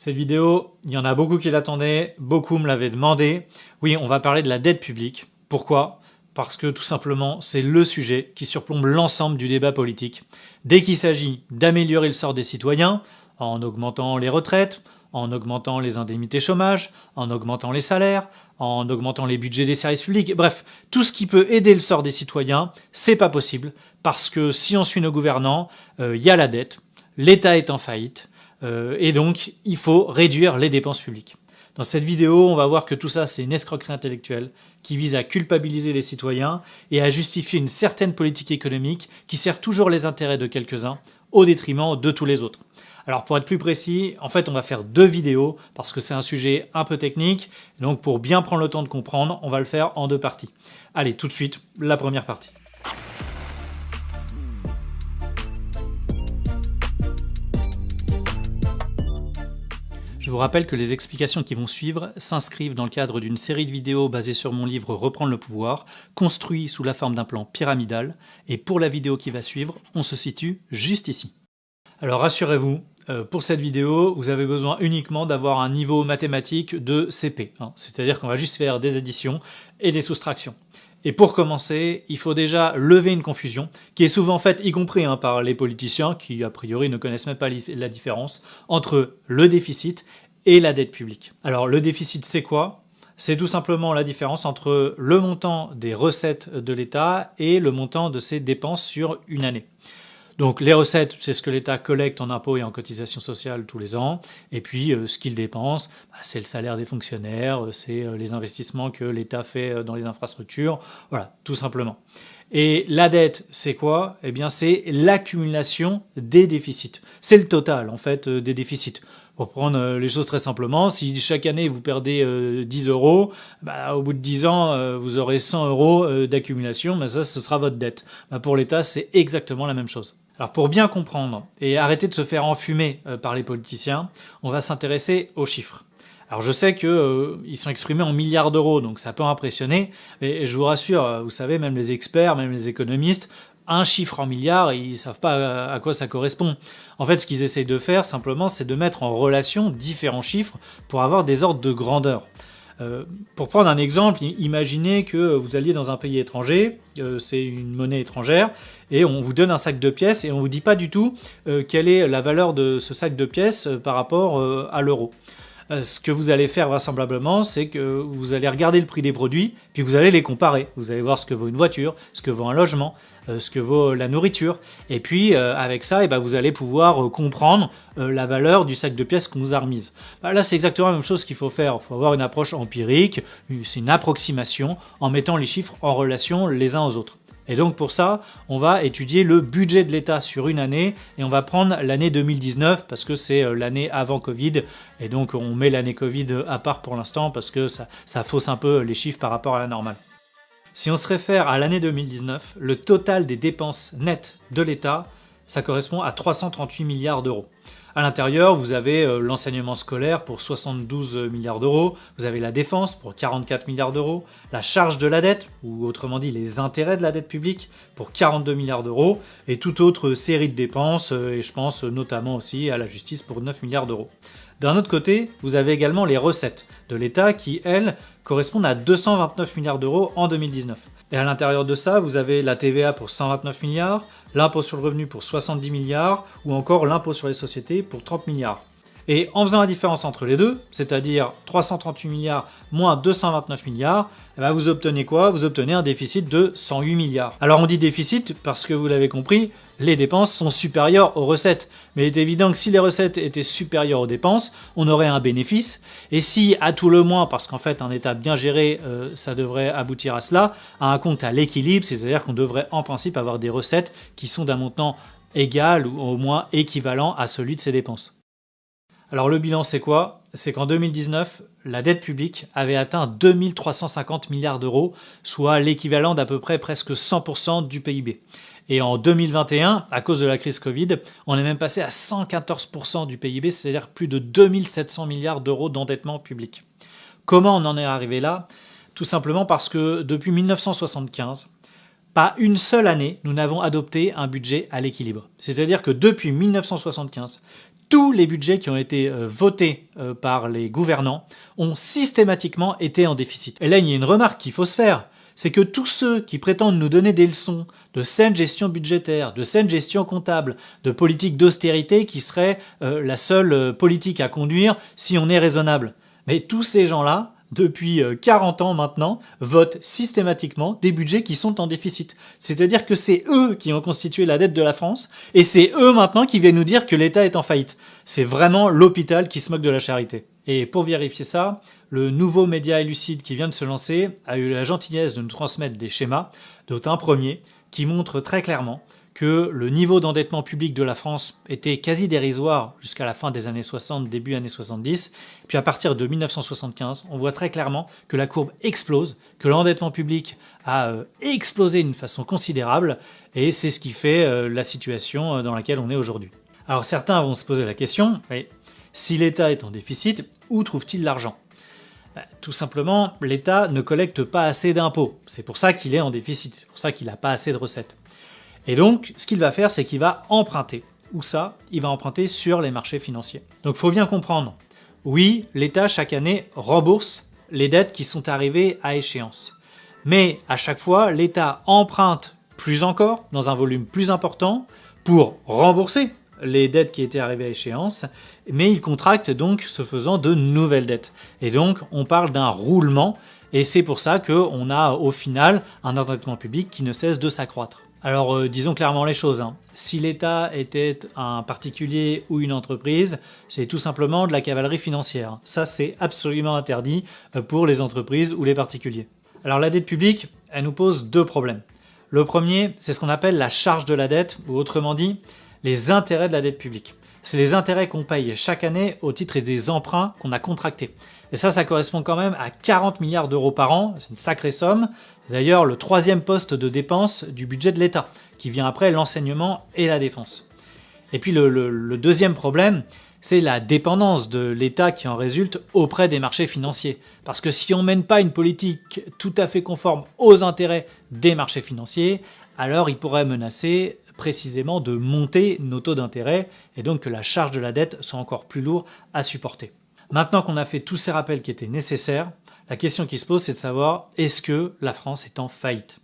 Cette vidéo, il y en a beaucoup qui l'attendaient, beaucoup me l'avaient demandé. Oui, on va parler de la dette publique. Pourquoi ? Parce que tout simplement, c'est le sujet qui surplombe l'ensemble du débat politique. Dès qu'il s'agit d'améliorer le sort des citoyens, en augmentant les retraites, en augmentant les indemnités chômage, en augmentant les salaires, en augmentant les budgets des services publics, bref, tout ce qui peut aider le sort des citoyens, c'est pas possible, parce que si on suit nos gouvernants, il y a la dette, l'État est en faillite, et donc il faut réduire les dépenses publiques. Dans cette vidéo, on va voir que tout ça, c'est une escroquerie intellectuelle qui vise à culpabiliser les citoyens et à justifier une certaine politique économique qui sert toujours les intérêts de quelques-uns au détriment de tous les autres. Alors pour être plus précis, en fait on va faire deux vidéos parce que c'est un sujet un peu technique, donc pour bien prendre le temps de comprendre, on va le faire en deux parties. Allez, tout de suite, la première partie. Je vous rappelle que les explications qui vont suivre s'inscrivent dans le cadre d'une série de vidéos basée sur mon livre Reprendre le pouvoir, construit sous la forme d'un plan pyramidal, et pour la vidéo qui va suivre, on se situe juste ici. Alors rassurez-vous, pour cette vidéo, vous avez besoin uniquement d'avoir un niveau mathématique de CP, c'est-à-dire qu'on va juste faire des additions et des soustractions. Et pour commencer, il faut déjà lever une confusion, qui est souvent faite, y compris par les politiciens, qui a priori ne connaissent même pas la différence, entre le déficit et la dette publique. Alors le déficit, c'est quoi ? C'est tout simplement la différence entre le montant des recettes de l'État et le montant de ses dépenses sur une année. Donc les recettes, c'est ce que l'État collecte en impôts et en cotisations sociales tous les ans. Et puis ce qu'il dépense, c'est le salaire des fonctionnaires, c'est les investissements que l'État fait dans les infrastructures. Voilà, tout simplement. Et la dette, c'est quoi ? Eh bien, c'est l'accumulation des déficits. C'est le total, en fait, des déficits. Pour prendre les choses très simplement, si chaque année vous perdez 10 euros, au bout de 10 ans, vous aurez 100 euros d'accumulation, ça, ce sera votre dette. Pour l'État, c'est exactement la même chose. Alors pour bien comprendre et arrêter de se faire enfumer par les politiciens, on va s'intéresser aux chiffres. Alors je sais qu'ils sont exprimés en milliards d'euros, donc ça peut impressionner, mais je vous rassure, vous savez, même les experts, même les économistes, un chiffre en milliards, ils savent pas à quoi ça correspond. En fait, ce qu'ils essayent de faire, simplement, c'est de mettre en relation différents chiffres pour avoir des ordres de grandeur. Pour prendre un exemple, imaginez que vous alliez dans un pays étranger, c'est une monnaie étrangère, et on vous donne un sac de pièces et on vous dit pas du tout quelle est la valeur de ce sac de pièces par rapport à l'euro. Ce que vous allez faire vraisemblablement, c'est que vous allez regarder le prix des produits, puis vous allez les comparer. Vous allez voir ce que vaut une voiture, ce que vaut un logement, ce que vaut la nourriture. Et puis, avec ça, vous allez pouvoir comprendre la valeur du sac de pièces qu'on vous a remise. Là, c'est exactement la même chose qu'il faut faire. Il faut avoir une approche empirique, c'est une approximation, en mettant les chiffres en relation les uns aux autres. Et donc pour ça, on va étudier le budget de l'État sur une année et on va prendre l'année 2019 parce que c'est l'année avant Covid et donc on met l'année Covid à part pour l'instant parce que ça fausse un peu les chiffres par rapport à la normale. Si on se réfère à l'année 2019, le total des dépenses nettes de l'État, ça correspond à 338 milliards d'euros. À l'intérieur, vous avez l'enseignement scolaire pour 72 milliards d'euros, vous avez la défense pour 44 milliards d'euros, la charge de la dette, ou autrement dit les intérêts de la dette publique, pour 42 milliards d'euros, et toute autre série de dépenses, et je pense notamment aussi à la justice pour 9 milliards d'euros. D'un autre côté, vous avez également les recettes de l'État qui, elles, correspondent à 229 milliards d'euros en 2019. Et à l'intérieur de ça, vous avez la TVA pour 129 milliards, l'impôt sur le revenu pour 70 milliards ou encore l'impôt sur les sociétés pour 30 milliards. Et en faisant la différence entre les deux, c'est-à-dire 338 milliards moins 229 milliards, vous obtenez quoi ? Vous obtenez un déficit de 108 milliards. Alors on dit déficit parce que vous l'avez compris, les dépenses sont supérieures aux recettes. Mais il est évident que si les recettes étaient supérieures aux dépenses, on aurait un bénéfice. Et si, à tout le moins, parce qu'en fait un État bien géré, ça devrait aboutir à cela, à un compte à l'équilibre, c'est-à-dire qu'on devrait en principe avoir des recettes qui sont d'un montant égal ou au moins équivalent à celui de ses dépenses. Alors le bilan c'est quoi ? C'est qu'en 2019, la dette publique avait atteint 2350 milliards d'euros, soit l'équivalent d'à peu près presque 100% du PIB. Et en 2021, à cause de la crise Covid, on est même passé à 114% du PIB, c'est-à-dire plus de 2700 milliards d'euros d'endettement public. Comment on en est arrivé là ? Tout simplement parce que depuis 1975, pas une seule année, nous n'avons adopté un budget à l'équilibre. C'est-à-dire que depuis 1975, tous les budgets qui ont été votés par les gouvernants ont systématiquement été en déficit. Et là, il y a une remarque qu'il faut se faire. C'est que tous ceux qui prétendent nous donner des leçons de saine gestion budgétaire, de saine gestion comptable, de politique d'austérité qui serait la seule politique à conduire si on est raisonnable. Mais tous ces gens-là, depuis 40 ans maintenant, votent systématiquement des budgets qui sont en déficit. C'est-à-dire que c'est eux qui ont constitué la dette de la France, et c'est eux maintenant qui viennent nous dire que l'État est en faillite. C'est vraiment l'hôpital qui se moque de la charité. Et pour vérifier ça, le nouveau média Elucide qui vient de se lancer a eu la gentillesse de nous transmettre des schémas, dont un premier qui montre très clairement que le niveau d'endettement public de la France était quasi dérisoire jusqu'à la fin des années 60, début années 70. Puis à partir de 1975, on voit très clairement que la courbe explose, que l'endettement public a explosé d'une façon considérable, et c'est ce qui fait la situation dans laquelle on est aujourd'hui. Alors certains vont se poser la question, mais si l'État est en déficit, où trouve-t-il l'argent ? Tout simplement, l'État ne collecte pas assez d'impôts. C'est pour ça qu'il est en déficit, c'est pour ça qu'il n'a pas assez de recettes. Et donc, ce qu'il va faire, c'est qu'il va emprunter. Où ça ? Il va emprunter sur les marchés financiers. Donc, il faut bien comprendre. Oui, l'État, chaque année, rembourse les dettes qui sont arrivées à échéance. Mais, à chaque fois, l'État emprunte plus encore, dans un volume plus important, pour rembourser les dettes qui étaient arrivées à échéance, mais il contracte donc, ce faisant, de nouvelles dettes. Et donc, on parle d'un roulement, et c'est pour ça qu'on a, au final, un endettement public qui ne cesse de s'accroître. Alors disons clairement les choses, hein. Si l'État était un particulier ou une entreprise, c'est tout simplement de la cavalerie financière. Ça, c'est absolument interdit pour les entreprises ou les particuliers. Alors la dette publique, elle nous pose deux problèmes. Le premier, c'est ce qu'on appelle la charge de la dette, ou autrement dit, les intérêts de la dette publique. C'est les intérêts qu'on paye chaque année au titre des emprunts qu'on a contractés. Et ça correspond quand même à 40 milliards d'euros par an, c'est une sacrée somme. C'est d'ailleurs le troisième poste de dépense du budget de l'État, qui vient après l'enseignement et la défense. Et puis le deuxième problème, c'est la dépendance de l'État qui en résulte auprès des marchés financiers. Parce que si on ne mène pas une politique tout à fait conforme aux intérêts des marchés financiers, alors il pourrait menacer précisément de monter nos taux d'intérêt et donc que la charge de la dette soit encore plus lourde à supporter. Maintenant qu'on a fait tous ces rappels qui étaient nécessaires, la question qui se pose, c'est de savoir, est-ce que la France est en faillite ?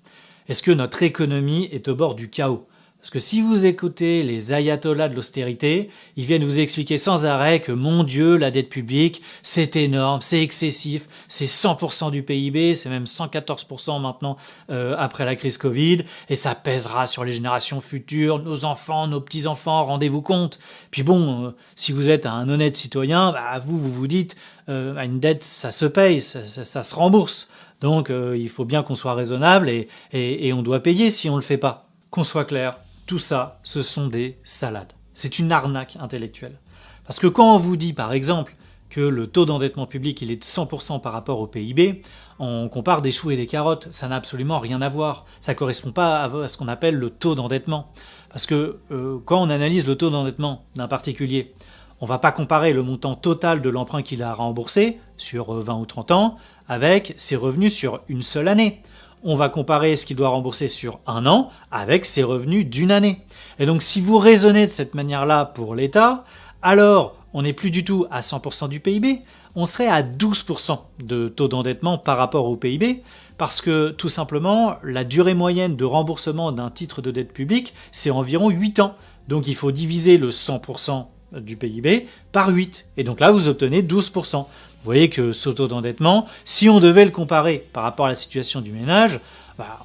Est-ce que notre économie est au bord du chaos ? Parce que si vous écoutez les ayatollahs de l'austérité, ils viennent vous expliquer sans arrêt que, mon Dieu, la dette publique, c'est énorme, c'est excessif, c'est 100% du PIB, c'est même 114% maintenant après la crise Covid, et ça pèsera sur les générations futures, nos enfants, nos petits-enfants, rendez-vous compte. Puis bon, si vous êtes un honnête citoyen, vous vous dites, une dette, ça se paye, ça se rembourse. Donc il faut bien qu'on soit raisonnable et on doit payer si on le fait pas. Qu'on soit clair. Tout ça, ce sont des salades. C'est une arnaque intellectuelle. Parce que quand on vous dit, par exemple, que le taux d'endettement public il est de 100% par rapport au PIB, on compare des choux et des carottes. Ça n'a absolument rien à voir. Ça ne correspond pas à ce qu'on appelle le taux d'endettement. Parce que quand on analyse le taux d'endettement d'un particulier, on ne va pas comparer le montant total de l'emprunt qu'il a remboursé sur 20 ou 30 ans avec ses revenus sur une seule année. On va comparer ce qu'il doit rembourser sur un an avec ses revenus d'une année. Et donc si vous raisonnez de cette manière-là pour l'État, alors on n'est plus du tout à 100% du PIB, on serait à 12% de taux d'endettement par rapport au PIB, parce que tout simplement la durée moyenne de remboursement d'un titre de dette publique, c'est environ 8 ans. Donc il faut diviser le 100% du PIB par 8. Et donc là, vous obtenez 12%. Vous voyez que ce taux d'endettement, si on devait le comparer par rapport à la situation du ménage,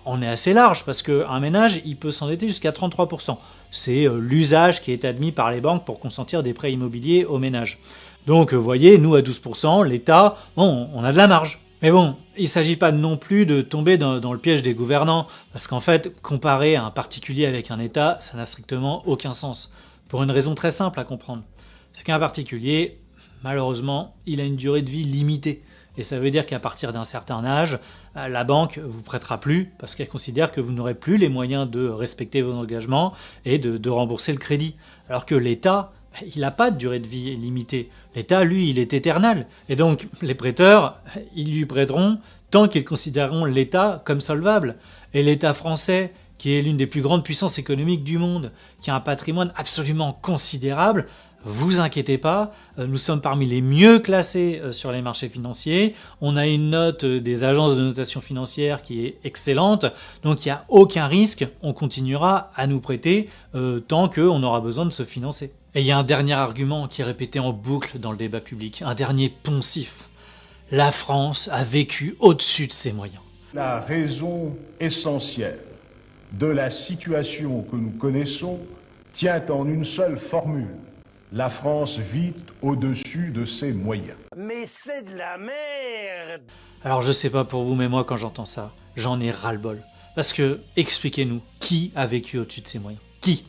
on est assez large parce qu'un ménage, il peut s'endetter jusqu'à 33%. C'est l'usage qui est admis par les banques pour consentir des prêts immobiliers aux ménages. Donc, vous voyez, nous, à 12%, l'État, on a de la marge. Mais bon, il ne s'agit pas non plus de tomber dans le piège des gouvernants, parce qu'en fait, comparer un particulier avec un État, ça n'a strictement aucun sens. Pour une raison très simple à comprendre. C'est qu'un particulier, malheureusement, il a une durée de vie limitée. Et ça veut dire qu'à partir d'un certain âge, la banque vous prêtera plus parce qu'elle considère que vous n'aurez plus les moyens de respecter vos engagements et de rembourser le crédit. Alors que l'État, il n'a pas de durée de vie limitée. L'État, lui, il est éternel. Et donc, les prêteurs, ils lui prêteront tant qu'ils considéreront l'État comme solvable. Et l'État français, qui est l'une des plus grandes puissances économiques du monde, qui a un patrimoine absolument considérable, vous inquiétez pas, nous sommes parmi les mieux classés sur les marchés financiers. On a une note des agences de notation financière qui est excellente, donc il n'y a aucun risque. On continuera à nous prêter tant qu'on aura besoin de se financer. Et il y a un dernier argument qui est répété en boucle dans le débat public, un dernier poncif. La France a vécu au-dessus de ses moyens. La raison essentielle de la situation que nous connaissons tient en une seule formule. La France vit au-dessus de ses moyens. Mais c'est de la merde! Alors je sais pas pour vous, mais moi quand j'entends ça, j'en ai ras-le-bol. Parce que, expliquez-nous, qui a vécu au-dessus de ses moyens? Qui?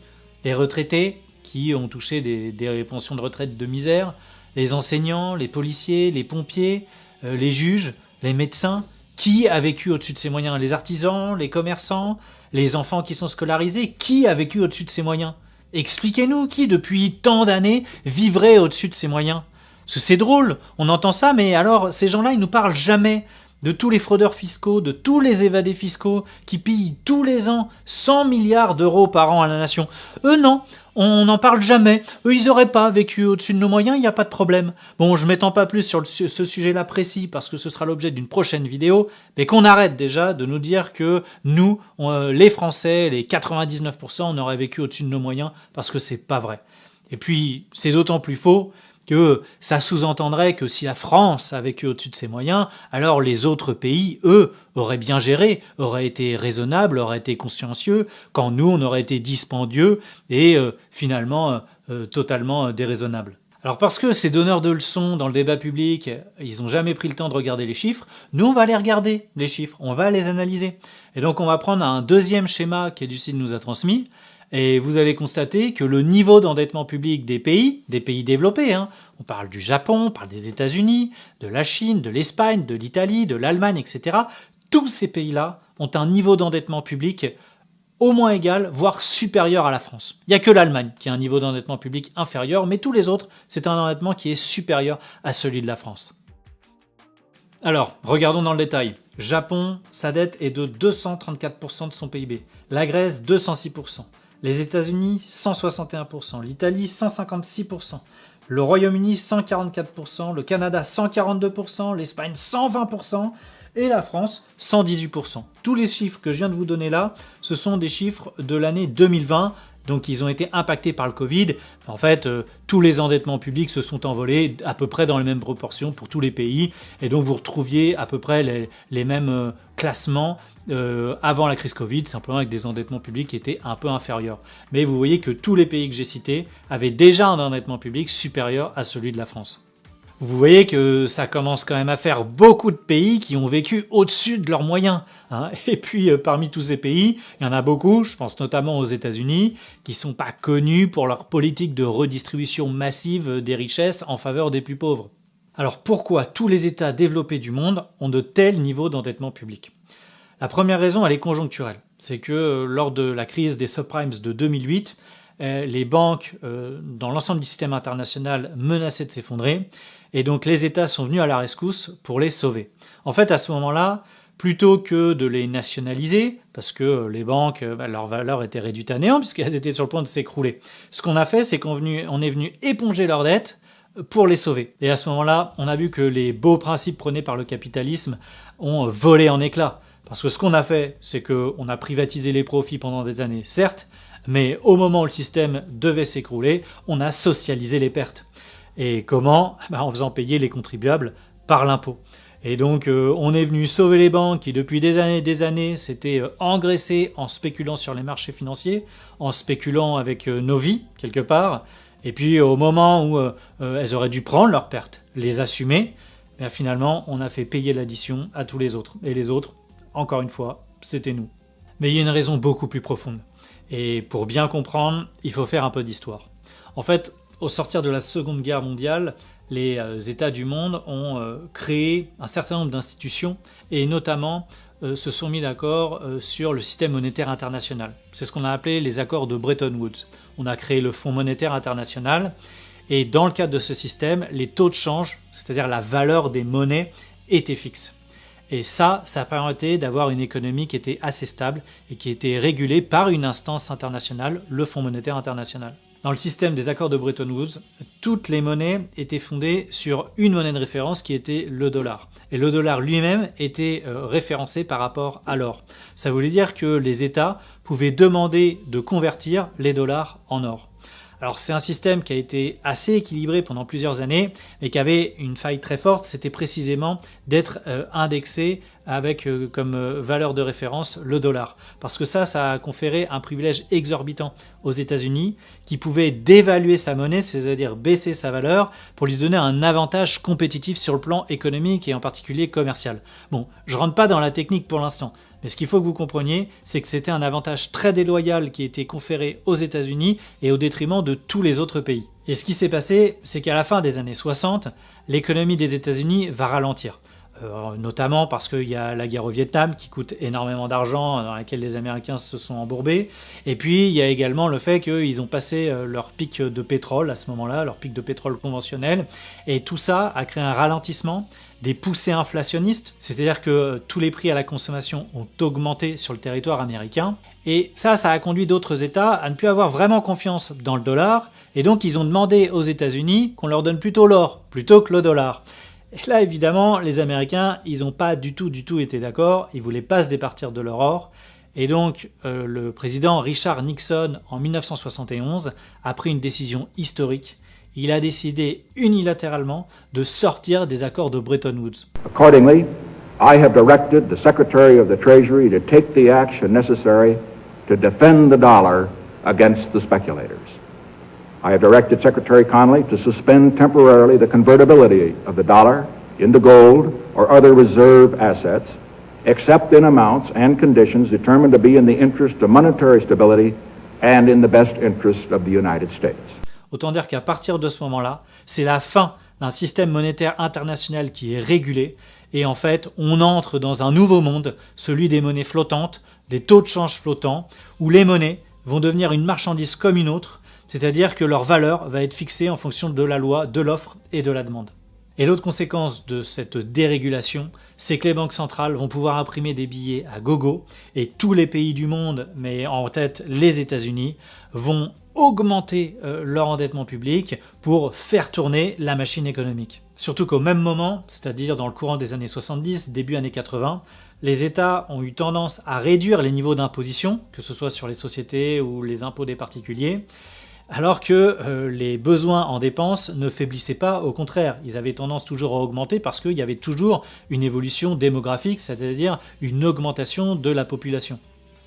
Les retraités, qui ont touché des pensions de retraite de misère? Les enseignants, les policiers, les pompiers, les juges, les médecins? Qui a vécu au-dessus de ses moyens? Les artisans, les commerçants, les enfants qui sont scolarisés? Qui a vécu au-dessus de ses moyens? Expliquez-nous qui, depuis tant d'années, vivrait au-dessus de ses moyens. Parce que c'est drôle, on entend ça, mais alors ces gens-là, ils nous parlent jamais de tous les fraudeurs fiscaux, de tous les évadés fiscaux qui pillent tous les ans 100 milliards d'euros par an à la nation. Eux, non, on n'en parle jamais. Eux, ils n'auraient pas vécu au-dessus de nos moyens, il n'y a pas de problème. Bon, je m'étends pas plus sur ce sujet-là précis parce que ce sera l'objet d'une prochaine vidéo, mais qu'on arrête déjà de nous dire que nous, les Français, les 99%, on aurait vécu au-dessus de nos moyens parce que c'est pas vrai. Et puis, c'est d'autant plus faux que ça sous-entendrait que si la France a vécu au-dessus de ses moyens, alors les autres pays, eux, auraient bien géré, auraient été raisonnables, auraient été consciencieux, quand nous, on aurait été dispendieux et finalement totalement déraisonnables. Alors parce que ces donneurs de leçons dans le débat public, ils n'ont jamais pris le temps de regarder les chiffres, nous on va les regarder, les chiffres, on va les analyser. Et donc on va prendre un deuxième schéma qu'Educide nous a transmis, et vous allez constater que le niveau d'endettement public des pays développés, on parle du Japon, on parle des États-Unis, de la Chine, de l'Espagne, de l'Italie, de l'Allemagne, etc. Tous ces pays-là ont un niveau d'endettement public au moins égal, voire supérieur à la France. Il n'y a que l'Allemagne qui a un niveau d'endettement public inférieur, mais tous les autres, c'est un endettement qui est supérieur à celui de la France. Alors, regardons dans le détail. Japon, sa dette est de 234% de son PIB. La Grèce, 206%. Les États-Unis, 161%. L'Italie, 156%. Le Royaume-Uni, 144%. Le Canada, 142%. L'Espagne, 120%. Et la France, 118%. Tous les chiffres que je viens de vous donner là, ce sont des chiffres de l'année 2020. Donc ils ont été impactés par le Covid. En fait, tous les endettements publics se sont envolés à peu près dans les mêmes proportions pour tous les pays. Et donc vous retrouviez à peu près les mêmes classements avant la crise Covid, simplement avec des endettements publics qui étaient un peu inférieurs. Mais vous voyez que tous les pays que j'ai cités avaient déjà un endettement public supérieur à celui de la France. Vous voyez que ça commence quand même à faire beaucoup de pays qui ont vécu au-dessus de leurs moyens. Et puis parmi tous ces pays, il y en a beaucoup, je pense notamment aux États-Unis, qui ne sont pas connus pour leur politique de redistribution massive des richesses en faveur des plus pauvres. Alors pourquoi tous les États développés du monde ont de tels niveaux d'endettement public ? La première raison, elle est conjoncturelle. C'est que lors de la crise des subprimes de 2008, les banques dans l'ensemble du système international menaçaient de s'effondrer. Et donc les États sont venus à la rescousse pour les sauver. En fait, à ce moment-là, plutôt que de les nationaliser, parce que les banques, leur valeur était réduite à néant, puisqu'elles étaient sur le point de s'écrouler, ce qu'on a fait, c'est qu'on est venu éponger leurs dettes pour les sauver. Et à ce moment-là, on a vu que les beaux principes prônés par le capitalisme ont volé en éclats. Parce que ce qu'on a fait, c'est qu'on a privatisé les profits pendant des années, certes, mais au moment où le système devait s'écrouler, on a socialisé les pertes. Et comment ? En faisant payer les contribuables par l'impôt. Et donc, on est venu sauver les banques qui, depuis des années, s'étaient engraissées en spéculant sur les marchés financiers, en spéculant avec nos vies, quelque part. Et puis, au moment où elles auraient dû prendre leurs pertes, les assumer, finalement, on a fait payer l'addition à tous les autres. Et les autres, encore une fois, c'était nous. Mais il y a une raison beaucoup plus profonde. Et pour bien comprendre, il faut faire un peu d'histoire. En fait, au sortir de la Seconde Guerre mondiale, les États du monde ont créé un certain nombre d'institutions et notamment se sont mis d'accord sur le système monétaire international. C'est ce qu'on a appelé les accords de Bretton Woods. On a créé le Fonds monétaire international et dans le cadre de ce système, les taux de change, c'est-à-dire la valeur des monnaies, étaient fixes. Et ça permettait d'avoir une économie qui était assez stable et qui était régulée par une instance internationale, le Fonds monétaire international. Dans le système des accords de Bretton Woods, toutes les monnaies étaient fondées sur une monnaie de référence qui était le dollar. Et le dollar lui-même était référencé par rapport à l'or. Ça voulait dire que les États pouvaient demander de convertir les dollars en or. Alors c'est un système qui a été assez équilibré pendant plusieurs années, mais qui avait une faille très forte, c'était précisément d'être indexé avec comme valeur de référence le dollar. Parce que ça a conféré un privilège exorbitant aux États-Unis qui pouvaient dévaluer sa monnaie, c'est-à-dire baisser sa valeur pour lui donner un avantage compétitif sur le plan économique et en particulier commercial. Bon, je rentre pas dans la technique pour l'instant, mais ce qu'il faut que vous compreniez, c'est que c'était un avantage très déloyal qui était conféré aux États-Unis et au détriment de tous les autres pays. Et ce qui s'est passé, c'est qu'à la fin des années 60, l'économie des États-Unis va ralentir. Notamment parce qu'il y a la guerre au Vietnam qui coûte énormément d'argent, dans laquelle les Américains se sont embourbés. Et puis, il y a également le fait qu'ils ont passé leur pic de pétrole à ce moment-là, leur pic de pétrole conventionnel. Et tout ça a créé un ralentissement, des poussées inflationnistes, c'est-à-dire que tous les prix à la consommation ont augmenté sur le territoire américain. Et ça a conduit d'autres États à ne plus avoir vraiment confiance dans le dollar. Et donc, ils ont demandé aux États-Unis qu'on leur donne plutôt l'or, plutôt que le dollar. Et là, évidemment, les Américains, ils n'ont pas du tout été d'accord. Ils ne voulaient pas se départir de leur or. Et donc, le président Richard Nixon, en 1971, a pris une décision historique. Il a décidé unilatéralement de sortir des accords de Bretton Woods. Accordingly, I have directed the Secretary of the Treasury to take the action necessary to defend the dollar against the speculators. I have directed Secretary Connally to suspend temporarily the convertibility of the dollar into gold or other reserve assets, except in amounts and conditions determined to be in the interest of monetary stability and in the best interest of the United States. Autant dire qu'à partir de ce moment-là, c'est la fin d'un système monétaire international qui est régulé et en fait, on entre dans un nouveau monde, celui des monnaies flottantes, des taux de change flottants, où les monnaies vont devenir une marchandise comme une autre, c'est-à-dire que leur valeur va être fixée en fonction de la loi, de l'offre et de la demande. Et l'autre conséquence de cette dérégulation, c'est que les banques centrales vont pouvoir imprimer des billets à gogo et tous les pays du monde, mais en tête les États-Unis, vont augmenter leur endettement public pour faire tourner la machine économique. Surtout qu'au même moment, c'est-à-dire dans le courant des années 70, début années 80, les États ont eu tendance à réduire les niveaux d'imposition, que ce soit sur les sociétés ou les impôts des particuliers, alors que les besoins en dépenses ne faiblissaient pas, au contraire, ils avaient tendance toujours à augmenter parce qu'il y avait toujours une évolution démographique, c'est-à-dire une augmentation de la population.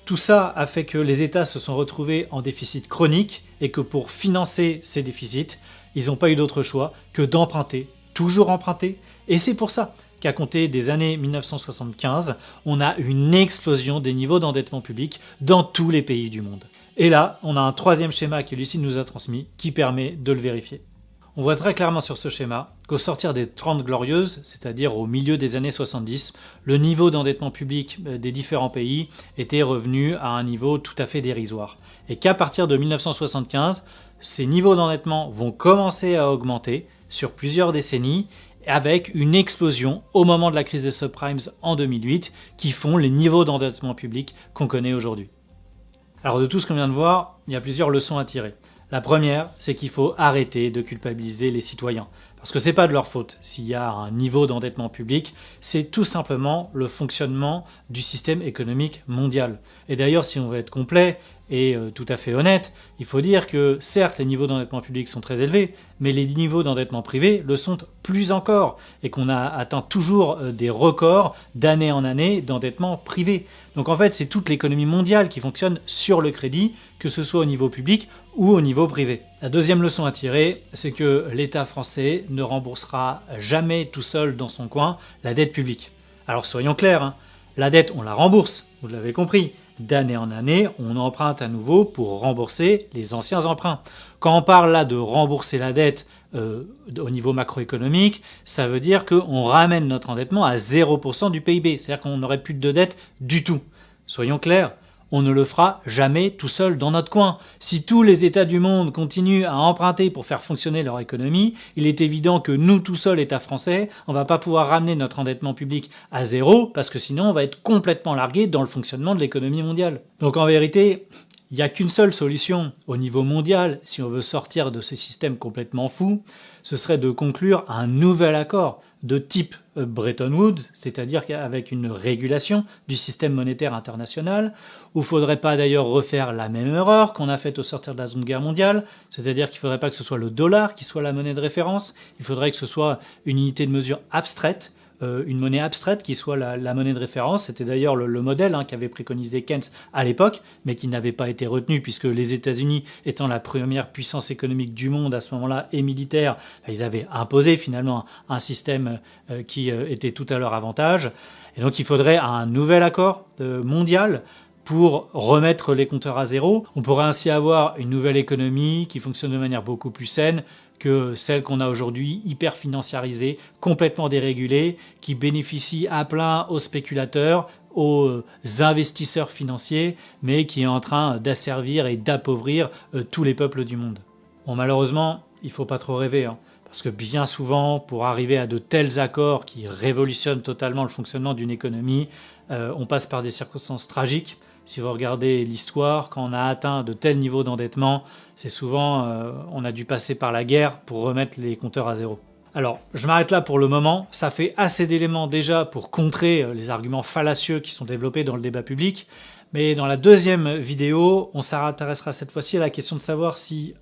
Tout ça a fait que les États se sont retrouvés en déficit chronique et que pour financer ces déficits, ils n'ont pas eu d'autre choix que d'emprunter, toujours emprunter, et c'est pour ça qu'à compter des années 1975, on a une explosion des niveaux d'endettement public dans tous les pays du monde. Et là, on a un troisième schéma que Lucide nous a transmis qui permet de le vérifier. On voit très clairement sur ce schéma qu'au sortir des 30 glorieuses, c'est-à-dire au milieu des années 70, le niveau d'endettement public des différents pays était revenu à un niveau tout à fait dérisoire. Et qu'à partir de 1975, ces niveaux d'endettement vont commencer à augmenter sur plusieurs décennies avec une explosion au moment de la crise des subprimes en 2008 qui font les niveaux d'endettement public qu'on connaît aujourd'hui. Alors de tout ce qu'on vient de voir, il y a plusieurs leçons à tirer. La première, c'est qu'il faut arrêter de culpabiliser les citoyens. Parce que c'est pas de leur faute s'il y a un niveau d'endettement public, c'est tout simplement le fonctionnement du système économique mondial. Et d'ailleurs, si on veut être complet et tout à fait honnête, il faut dire que certes les niveaux d'endettement public sont très élevés, mais les niveaux d'endettement privé le sont plus encore, et qu'on a atteint toujours des records d'année en année d'endettement privé. Donc en fait, c'est toute l'économie mondiale qui fonctionne sur le crédit, que ce soit au niveau public ou au niveau privé. La deuxième leçon à tirer, c'est que l'État français ne remboursera jamais tout seul dans son coin la dette publique. Alors soyons clairs, la dette on la rembourse, vous l'avez compris. D'année en année, on emprunte à nouveau pour rembourser les anciens emprunts. Quand on parle là de rembourser la dette au niveau macroéconomique, ça veut dire qu'on ramène notre endettement à 0% du PIB, c'est-à-dire qu'on n'aurait plus de dette du tout. Soyons clairs, on ne le fera jamais tout seul dans notre coin. Si tous les États du monde continuent à emprunter pour faire fonctionner leur économie, il est évident que nous, tout seuls, États français, on va pas pouvoir ramener notre endettement public à zéro, parce que sinon on va être complètement largué dans le fonctionnement de l'économie mondiale. Donc en vérité, Il n'y a qu'une seule solution au niveau mondial, si on veut sortir de ce système complètement fou, ce serait de conclure un nouvel accord de type Bretton Woods, c'est-à-dire avec une régulation du système monétaire international, où il ne faudrait pas d'ailleurs refaire la même erreur qu'on a faite au sortir de la Seconde Guerre mondiale, c'est-à-dire qu'il ne faudrait pas que ce soit le dollar qui soit la monnaie de référence, il faudrait que ce soit une unité de mesure abstraite, une monnaie abstraite qui soit la monnaie de référence. C'était d'ailleurs le modèle qu'avait préconisé Keynes à l'époque, mais qui n'avait pas été retenu puisque les États-Unis, étant la première puissance économique du monde à ce moment-là et militaire, ils avaient imposé finalement un système qui était tout à leur avantage. Et donc il faudrait un nouvel accord mondial pour remettre les compteurs à zéro. On pourrait ainsi avoir une nouvelle économie qui fonctionne de manière beaucoup plus saine que celle qu'on a aujourd'hui, hyper financiarisée, complètement dérégulée, qui bénéficie à plein aux spéculateurs, aux investisseurs financiers, mais qui est en train d'asservir et d'appauvrir tous les peuples du monde. Bon, malheureusement, il ne faut pas trop rêver, parce que bien souvent, pour arriver à de tels accords qui révolutionnent totalement le fonctionnement d'une économie, on passe par des circonstances tragiques. Si vous regardez l'histoire, quand on a atteint de tels niveaux d'endettement, c'est souvent on a dû passer par la guerre pour remettre les compteurs à zéro. Alors, je m'arrête là pour le moment. Ça fait assez d'éléments déjà pour contrer les arguments fallacieux qui sont développés dans le débat public. Mais dans la deuxième vidéo, on s'intéressera cette fois-ci à la question de savoir si,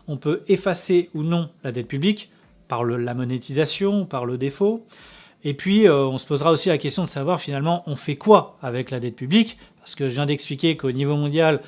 on peut effacer ou non la dette publique par la monétisation, par le défaut. Et puis, on se posera aussi la question de savoir finalement on fait quoi avec la dette publique, parce que je viens d'expliquer qu'au niveau mondial,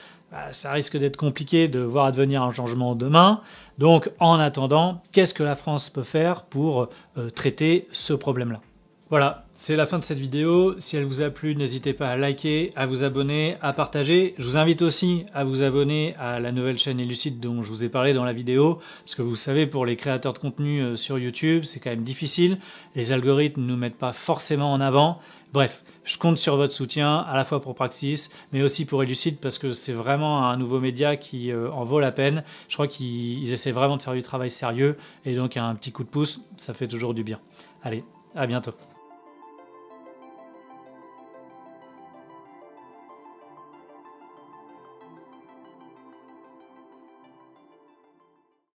ça risque d'être compliqué de voir advenir un changement demain. Donc, en attendant, qu'est-ce que la France peut faire pour traiter ce problème-là ? Voilà, c'est la fin de cette vidéo. Si elle vous a plu, n'hésitez pas à liker, à vous abonner, à partager. Je vous invite aussi à vous abonner à la nouvelle chaîne Elucide dont je vous ai parlé dans la vidéo, parce que vous savez, pour les créateurs de contenu sur YouTube, c'est quand même difficile. Les algorithmes ne nous mettent pas forcément en avant. Bref, je compte sur votre soutien, à la fois pour Praxis, mais aussi pour Elucide, parce que c'est vraiment un nouveau média qui en vaut la peine. Je crois qu'ils essaient vraiment de faire du travail sérieux, et donc un petit coup de pouce, ça fait toujours du bien. Allez, à bientôt.